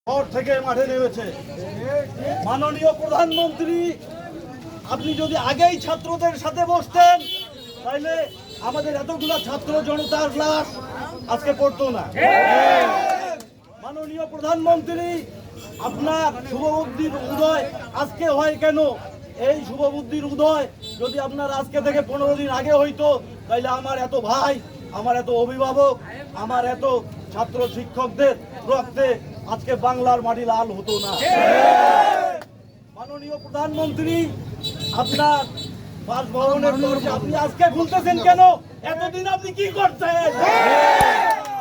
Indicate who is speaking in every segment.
Speaker 1: শহর থেকে মাঠে নেমেছে। মাননীয় প্রধানমন্ত্রী, আপনি যদি আগেই ছাত্রদের সাথে বসতেন তাহলে আমাদের এতগুলো ছাত্র জনতার লাশ আজকে পড়তো না। মাননীয় প্রধানমন্ত্রী, আপনার শুভবুদ্ধির উদয় আজকে হয় কেন? এই শুভবুদ্ধির উদয় যদি আপনার আজকে থেকে 15 দিন আগে হইতো তাহলে আমার এত ভাই, আমার এত অভিভাবক, আমার এত ছাত্র শিক্ষকদের রক্তে আজকে বাংলার মাটি লাল হতো না। মাননীয় প্রধানমন্ত্রী, আপনার বাসভবনের দরজা আপনি আজকে খুলতেছেন কেন? এতদিন আপনি কি করছেন?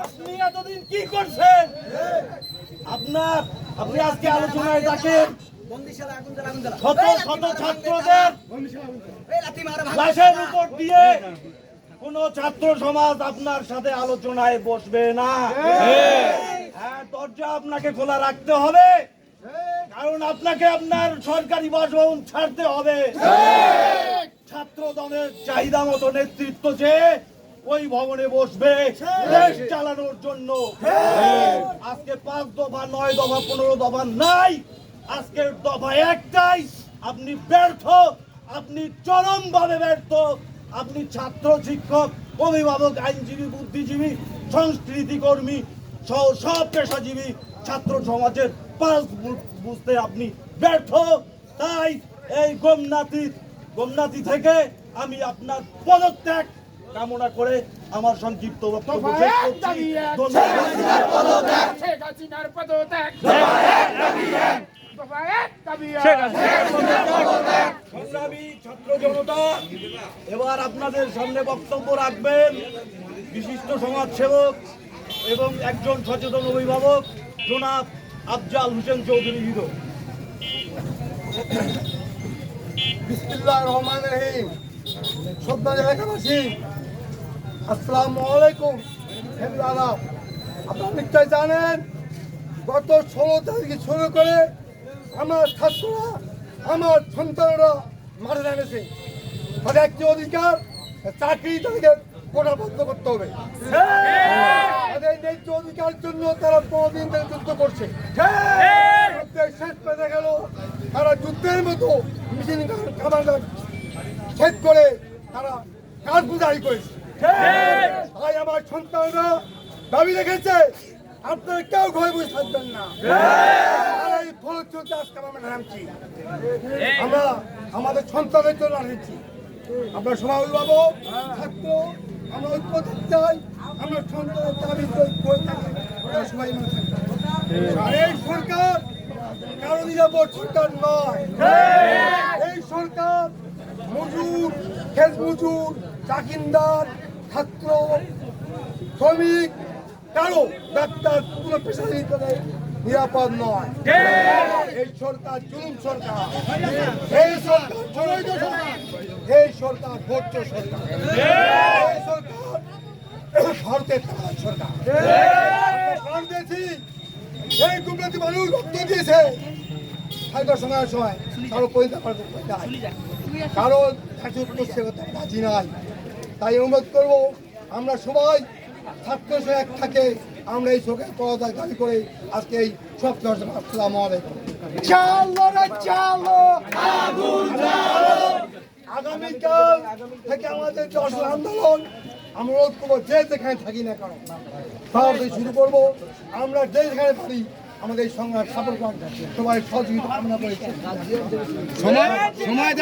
Speaker 1: আপনি এতদিন কি করছেন? আপনি আজকে আলোচনায় ডাকেন শত শত ছাত্রদের লাশের উপর দিয়ে কোন ছাত্র সমাজ আপনার সাথে আলোচনায় বসবে না। হ্যাঁ, দরজা আপনাকে খোলা রাখতে হবে, কারণ আপনাকে আপনার সরকারি বাসভবন ছাড়তে হবে। ছাত্র দলের চাহিদা মতো নেতৃত্ব যে ওই ভবনে বসবে দেশ চালানোর জন্য। আজকে 5 দফা 9 দফা 15 দফা নাই, আজকের দফা একটাই। আপনি ব্যর্থ, আপনি চরমভাবে ব্যর্থ। আপনি ছাত্র শিক্ষক অভিভাবক আইনজীবী বুদ্ধিজীবী সংস্কৃতি কর্মী সহ সব পেশাজীবী ছাত্র সমাজের পালস বুঝতে আপনি ব্যর্থ। তাই এই গোমনাতি থেকে আমি আপনার পদত্যাগ কামনা করে আমার সংক্ষিপ্ত বক্তব্য শেষ করছি। সংগ্রামী ছাত্র জনতা, এবার আপনাদের সামনে বক্তব্য রাখবেন বিশিষ্ট সমাজসেবক এবং একজন সচেতন অভিভাবক জনাব আফজাল হোসেন চৌধুরী হৃদয়।
Speaker 2: বিসমিল্লাহির রহমানির রহিম। শ্রদ্ধার এলাকাবাসী, আসসালামু আলাইকুম। আপনারা নিশ্চয় জানেন গত 16 তারিখে শুরু করে আমার ছাত্ররা, আমার সন্তানরা মাঠে নেমেছে। তাদের একটি অধিকার, চাকরি তাদেরকে কোটাবদ্ধ করতে হবে। তাদের ন্যায্য অধিকারের জন্য তারা 15 দিন ধরে যুদ্ধ করছে। শেষ পেতে গেল তারা যুদ্ধের মতো মিছিল কামান্ডার শেষ করে তারা কার্ফু জারি করেছে। তাই আমার সন্তানরা দাবি রেখেছে আপনারা কেউ ঘরে বসে থাকবেন না। এই ফলশ্রুতি আজকে আমরা নামছি, আমরা আমাদের সন্তানের জন্য নামছি। আমরা সবাই অভিভাবক ছাত্র, আমরা ঐক্য থাকতে চাই। আমরা সন্তানের দাবি করে থাকি, সবাই মানে থাকতে। আর এই সরকার কারো নিরাপদ সরকার নয়। এই সরকার মজুর, খেত মজুর, চাকিন্দার, ছাত্র, শ্রমিক, কারো ডাক্তার, কোনো পেশাজীবী নিরাপদ নয়। এই সরকার জুলুম সরকার, এই সরকার জনৈক সরকার, এই সরকার ভোট্য সরকার, এই সরকার ভারতের সরকার। এই দুর্নীতি মানুষ রক্ত দিয়েছে স্বাধীনতার সময় কারো পরিণত কারো রাজি নাই। তাই অনুরোধ করবো আমরা সবাই ছাত্র এক থাকে, আমরা এই শোকের পদত্যাগ দাবি করে আজকে এই সব চর্চা। আসসালামু আলাইকুম। আগামীকাল থেকে আমাদের যশোর আন্দোলন আমরা রোধ করবো, যে যেখানে থাকি না কারণ শুরু করবো। আমরা যে যেখানে পারি আমাদের এই সংগ্রাম সাফল করার সবাই সহযোগিতা কামনা করেছি। সময়